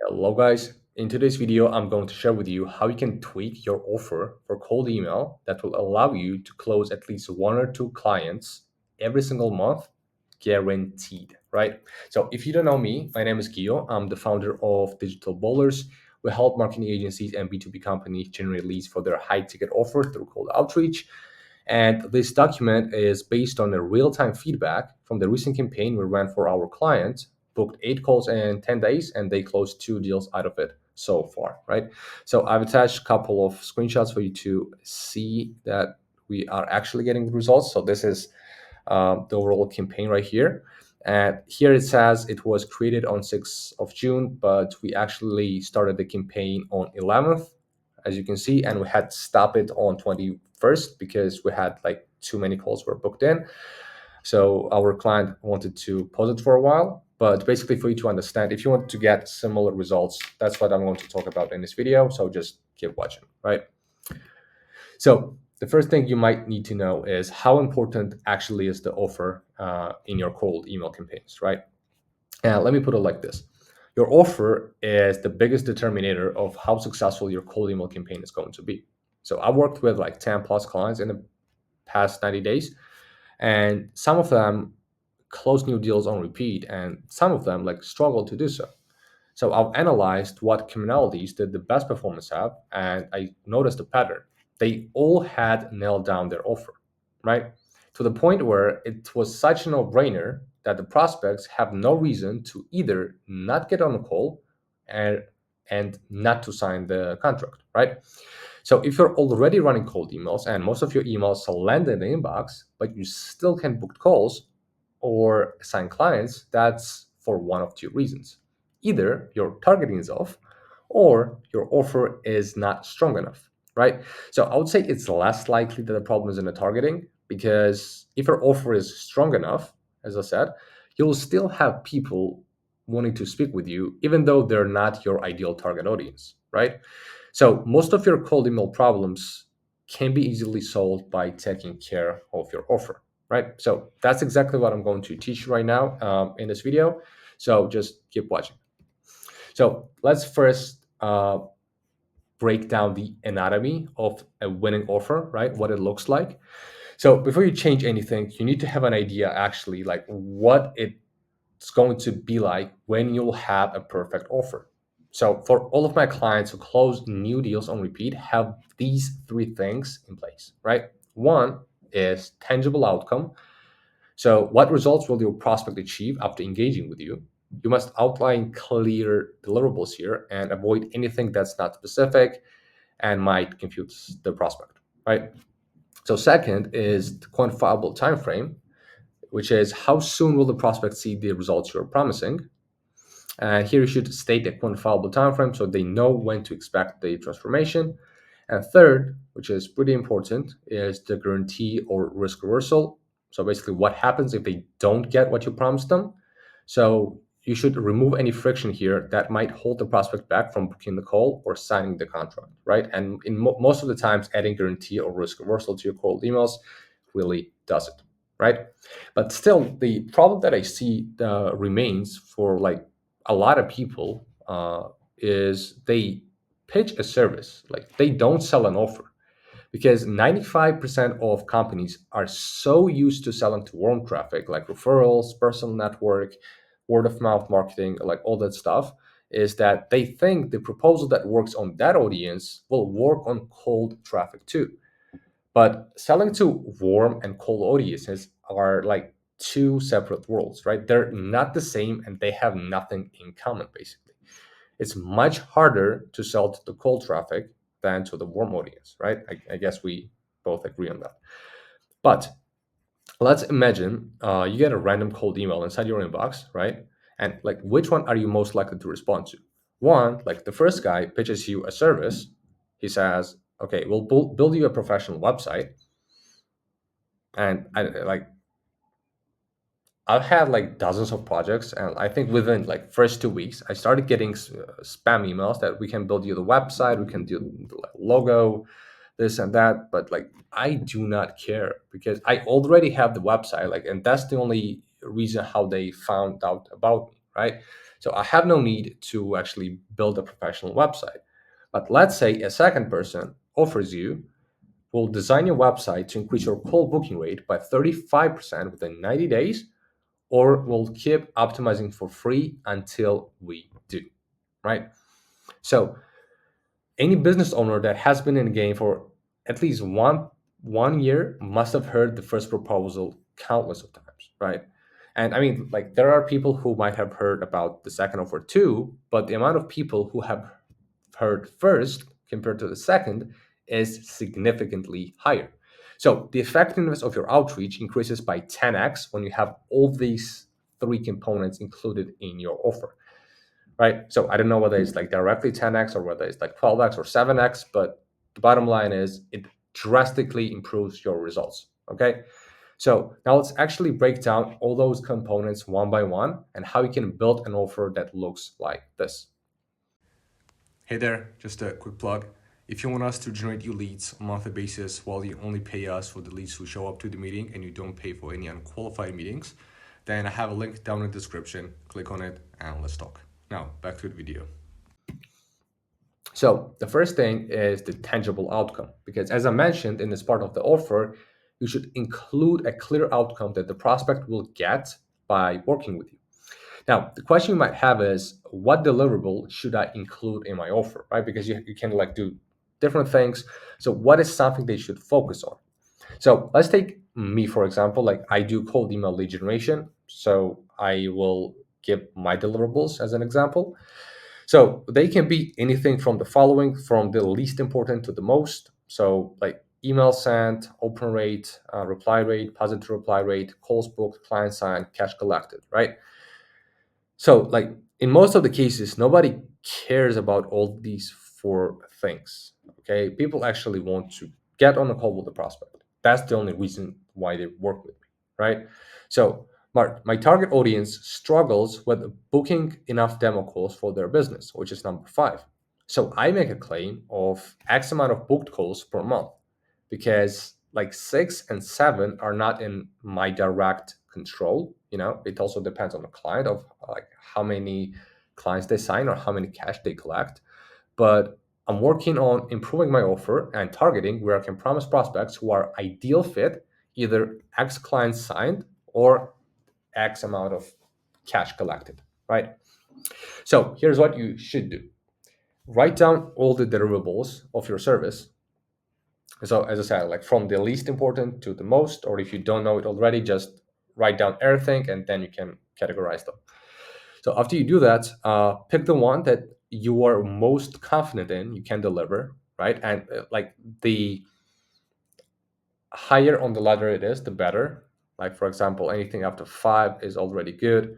Hello guys, in today's video I'm going to share with you how you can tweak your offer for cold email that will allow you to close at least one or two clients every single month, guaranteed, right? So if you don't know me, my name is Gio. I'm the founder of Digital Bowlers. We help marketing agencies and B2B companies generate leads for their high ticket offer through cold outreach. And this document is based on a real-time feedback from the recent campaign we ran for our clients, booked 8 calls in 10 days, and they closed 2 deals out of it so far, right? So I've attached a couple of screenshots for you to see that we are actually getting the results. So this is the overall campaign right here. And here it says it was created on 6th of June, but we actually started the campaign on 11th, as you can see, and we had to stop it on 21st because we had like too many calls were booked in. So our client wanted to pause it for a while. But basically, for you to understand, if you want to get similar results, that's what I'm going to talk about in this video. So just keep watching, right? So the first thing you might need to know is how important actually is the offer in your cold email campaigns, right? And let me put it like this. Your offer is the biggest determinator of how successful your cold email campaign is going to be. So I worked with like 10 plus clients in the past 90 days, and some of them close new deals on repeat, and some of them like struggle to do so. So I've analyzed what commonalities did the best performance have, and I noticed a pattern. They all had nailed down their offer, right? To the point where it was such a no-brainer that the prospects have no reason to either not get on the call and not to sign the contract, right? So if you're already running cold emails and most of your emails land in the inbox, but you still can book calls or assign clients, that's for one of two reasons. Either your targeting is off or your offer is not strong enough, right? So I would say it's less likely that the problem is in the targeting because if your offer is strong enough, as I said, you'll still have people wanting to speak with you, even though they're not your ideal target audience, right? So most of your cold email problems can be easily solved by taking care of your offer, right? So that's exactly what I'm going to teach you right now in this video. So just keep watching. So let's first break down the anatomy of a winning offer, right? What it looks like. So before you change anything, you need to have an idea actually like what it's going to be like when you'll have a perfect offer. So for all of my clients who close new deals on repeat, have these three things in place, right? One is tangible outcome. So what results will your prospect achieve after engaging with you? You must outline clear deliverables here and avoid anything that's not specific and might confuse the prospect, right? So second is the quantifiable time frame, which is how soon will the prospect see the results you're promising? And here you should state a quantifiable time frame so they know when to expect the transformation. And third, which is pretty important, is the guarantee or risk reversal. So basically, what happens if they don't get what you promised them? So you should remove any friction here that might hold the prospect back from booking the call or signing the contract, right? And in most of the times, adding guarantee or risk reversal to your cold emails really does it, right? But still, the problem that I see remains for like a lot of people is they pitch a service, like they don't sell an offer because 95% of companies are so used to selling to warm traffic, like referrals, personal network, word of mouth marketing, like all that stuff, is that they think the proposal that works on that audience will work on cold traffic too. But selling to warm and cold audiences are like two separate worlds, right? They're not the same and they have nothing in common, basically. It's much harder to sell to the cold traffic than to the warm audience, right? I guess we both agree on that. But let's imagine you get a random cold email inside your inbox, right? And like, which one are you most likely to respond to? One, like the first guy pitches you a service. He says, okay, we'll build you a professional website. And I've had like dozens of projects, and I think within like first 2 weeks, I started getting spam emails that we can build you the website, we can do the logo, this and that. But like, I do not care because I already have the website, like, and that's the only reason how they found out about me, right? So I have no need to actually build a professional website. But let's say a second person offers you, will design your website to increase your call booking rate by 35% within 90 days, or we'll keep optimizing for free until we do, right? So any business owner that has been in the game for at least one year must have heard the first proposal countless of times, right? And I mean, like, there are people who might have heard about the second offer too, but the amount of people who have heard first compared to the second is significantly higher. So the effectiveness of your outreach increases by 10x when you have all these three components included in your offer, right? So I don't know whether it's like directly 10x or whether it's like 12x or 7x, but the bottom line is it drastically improves your results. Okay. So now let's actually break down all those components one by one and how you can build an offer that looks like this. Hey there, just a quick plug. If you want us to generate you leads on a monthly basis while you only pay us for the leads who show up to the meeting and you don't pay for any unqualified meetings, then I have a link down in the description. Click on it and let's talk. Now, back to the video. So the first thing is the tangible outcome, because as I mentioned in this part of the offer, you should include a clear outcome that the prospect will get by working with you. Now, the question you might have is, what deliverable should I include in my offer, right? Because you can like do different things. So what is something they should focus on? So let's take me, for example, like I do cold email lead generation. So I will give my deliverables as an example. So they can be anything from the following, from the least important to the most. So like email sent, open rate, reply rate, positive reply rate, calls booked, client signed, cash collected, right? So like in most of the cases, nobody cares about all these four things. Okay, people actually want to get on a call with the prospect. That's the only reason why they work with me, right? So my target audience struggles with booking enough demo calls for their business, which is number five. So I make a claim of X amount of booked calls per month because like six and seven are not in my direct control. It also depends on the client of like how many clients they sign or how many cash they collect. But I'm working on improving my offer and targeting where I can promise prospects who are ideal fit, either X clients signed or X amount of cash collected, right? So here's what you should do. Write down all the deliverables of your service. So as I said, like from the least important to the most, or if you don't know it already, just write down everything and then you can categorize them. So after you do that, pick the one that you are most confident in, you can deliver, right? And like the higher on the ladder it is, the better. Like for example, anything up to five is already good.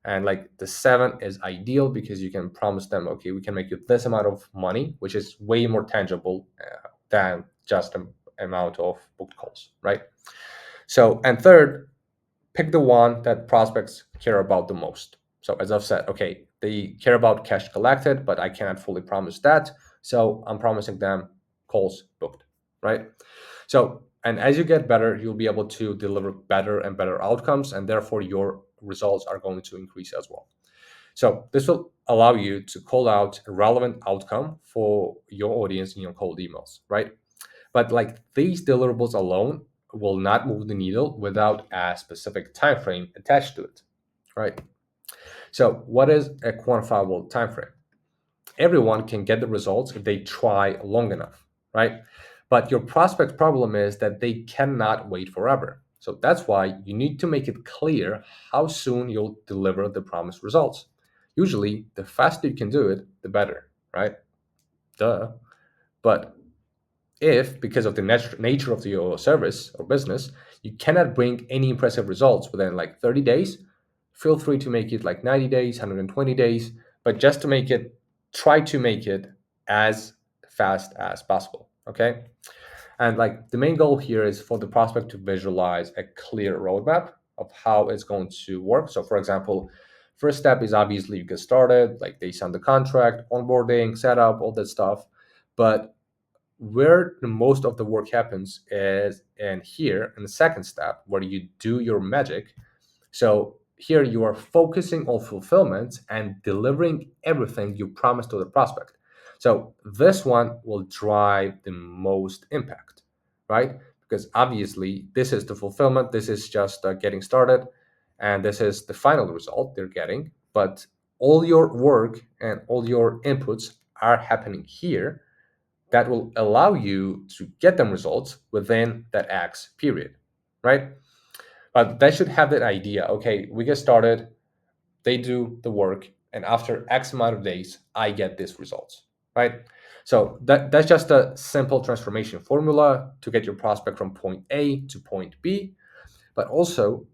And like the seven is ideal because you can promise them, okay, we can make you this amount of money, which is way more tangible than just an amount of booked calls, right? So, and third, pick the one that prospects care about the most. So as I've said, okay, they care about cash collected, but I cannot fully promise that. So I'm promising them calls booked, right? So, and as you get better, you'll be able to deliver better and better outcomes, and therefore your results are going to increase as well. So this will allow you to call out a relevant outcome for your audience in your cold emails, right? But like these deliverables alone will not move the needle without a specific time frame attached to it, right? So what is a quantifiable time frame? Everyone can get the results if they try long enough, right? But your prospect problem is that they cannot wait forever. So that's why you need to make it clear how soon you'll deliver the promised results. Usually, the faster you can do it, the better, right? Duh. But if, because of the nature of your service or business, you cannot bring any impressive results within like 30 days, feel free to make it like 90 days, 120 days, but just to make it, try to make it as fast as possible. Okay. And like the main goal here is for the prospect to visualize a clear roadmap of how it's going to work. So, for example, first step is obviously you get started, like they sign the contract, onboarding, setup, all that stuff. But where the most of the work happens is in here in the second step where you do your magic. So here you are focusing on fulfillment and delivering everything you promised to the prospect. So this one will drive the most impact, right? Because obviously this is the fulfillment, this is just getting started, and this is the final result they're getting. But all your work and all your inputs are happening here that will allow you to get them results within that X period, right? But they should have that idea. Okay, we get started, they do the work, and after X amount of days, I get these results, right? So that's just a simple transformation formula to get your prospect from point A to point B, but also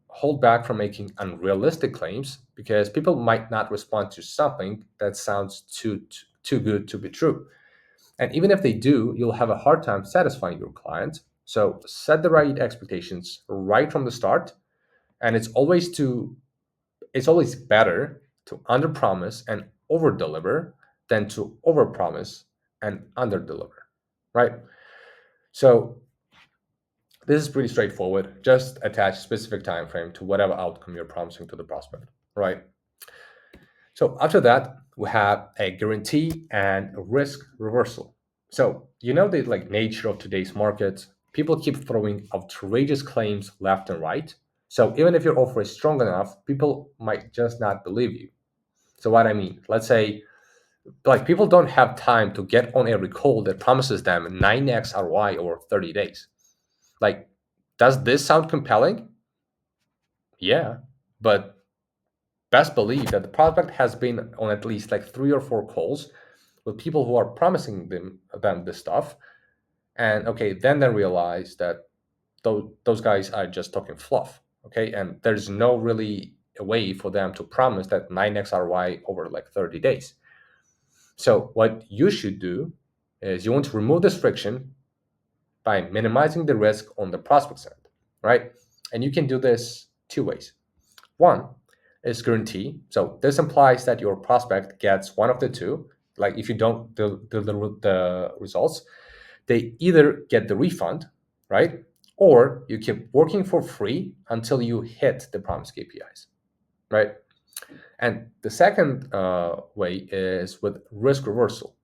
hold back from making unrealistic claims because people might not respond to something that sounds too good to be true. And even if they do, you'll have a hard time satisfying your client. So set the right expectations right from the start. And it's always better to underpromise and overdeliver than to overpromise and underdeliver, right? So this is pretty straightforward. Just attach specific time frame to whatever outcome you're promising to the prospect, right? So after that, we have a guarantee and a risk reversal. So you know the nature of today's market, people keep throwing outrageous claims left and right. So even if your offer is strong enough, people might just not believe you. So what I mean, let's say people don't have time to get on every call that promises them 9x ROI over 30 days. Like, does this sound compelling? Yeah, but best believe that the prospect has been on at least like 3 or 4 calls with people who are promising them this stuff, and okay, then they realize that those guys are just talking fluff. Okay, and there's no really a way for them to promise that 9x ROI over like 30 days. So what you should do is you want to remove this friction by minimizing the risk on the prospect side, right? And you can do this 2 ways. One is guarantee. So this implies that your prospect gets one of the two. Like if you don't deliver the results, they either get the refund, right? Or you keep working for free until you hit the promised KPIs, right? And the second way is with risk reversal.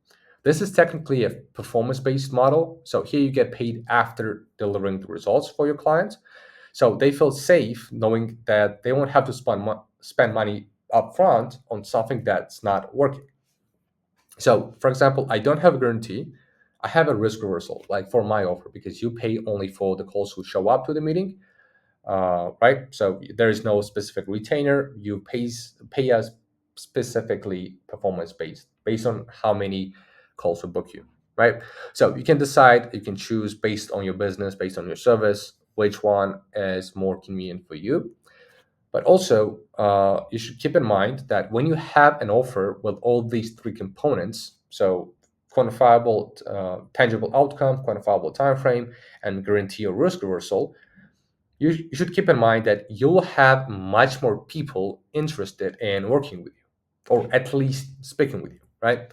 This is technically a performance based model. So here you get paid after delivering the results for your clients. So they feel safe knowing that they won't have to spend money upfront on something that's not working. So, for example, I don't have a guarantee. I have a risk reversal, like for my offer, because you pay only for the calls who show up to the meeting, right? So there is no specific retainer. You pay us specifically performance based on how many calls we book you, right? So you can decide, you can choose based on your business, based on your service, which one is more convenient for you. But also, you should keep in mind that when you have an offer with all these three components, so quantifiable, tangible outcome, quantifiable time frame, and guarantee or risk reversal, you should keep in mind that you'll have much more people interested in working with you, or at least speaking with you, right?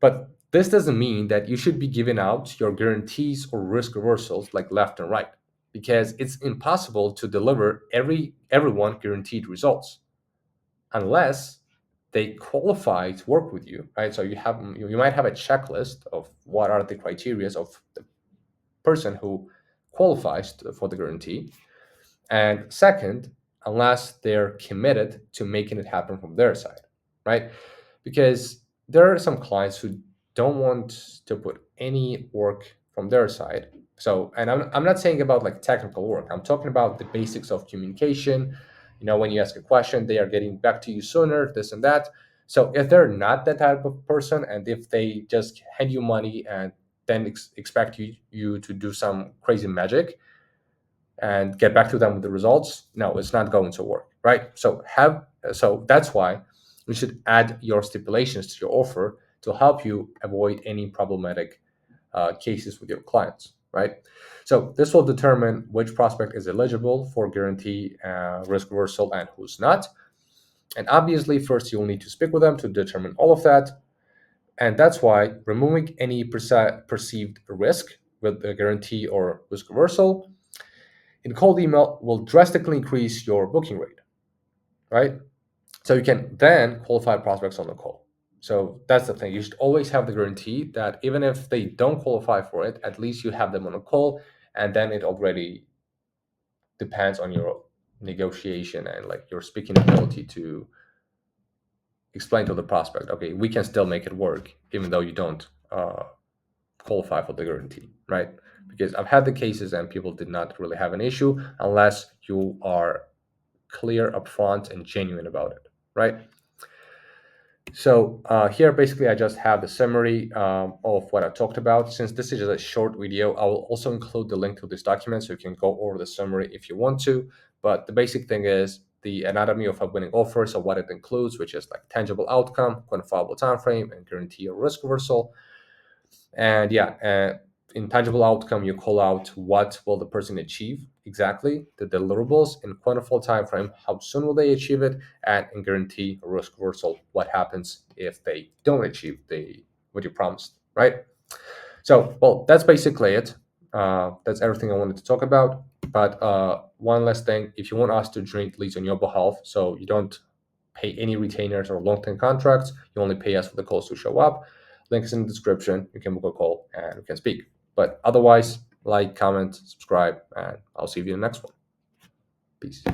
But this doesn't mean that you should be giving out your guarantees or risk reversals like left and right, because it's impossible to deliver everyone guaranteed results unless they qualify to work with you, right? So you might have a checklist of what are the criteria of the person who qualifies for the guarantee, and second, unless they're committed to making it happen from their side, right? Because there are some clients who don't want to put any work from their side. So, and I'm not saying about like technical work, I'm talking about the basics of communication. You know, when you ask a question, they are getting back to you sooner, this and that. So, if they're not that type of person, and if they just hand you money and then expect you to do some crazy magic, and get back to them with the results, no, it's not going to work, right? So that's why you should add your stipulations to your offer to help you avoid any problematic cases with your clients, right? So this will determine which prospect is eligible for guarantee risk reversal and who's not. And obviously, first you'll need to speak with them to determine all of that. And that's why removing any perceived risk with the guarantee or risk reversal in cold email will drastically increase your booking rate. right? So you can then qualify prospects on the call. So that's the thing. You should always have the guarantee that even if they don't qualify for it, at least you have them on a call, and then it already depends on your negotiation and like your speaking ability to explain to the prospect, okay, we can still make it work even though you don't qualify for the guarantee, right? Because I've had the cases and people did not really have an issue unless you are clear, upfront, and genuine about it, right? So here, basically, I just have the summary of what I talked about. Since this is just a short video, I will also include the link to this document so you can go over the summary if you want to. But the basic thing is the anatomy of a winning offer, so what it includes, which is like tangible outcome, quantifiable time frame, and guarantee or risk reversal. And yeah, intangible outcome, you call out what will the person achieve exactly, the deliverables in quantifiable time frame, how soon will they achieve it, and in guarantee risk reversal, what happens if they don't achieve the what you promised, right? So, well, that's basically it. That's everything I wanted to talk about. But one last thing, if you want us to generate leads on your behalf, so you don't pay any retainers or long-term contracts, you only pay us for the calls to show up. Link is in the description. You can book a call and we can speak. But otherwise, like, comment, subscribe, and I'll see you in the next one. Peace.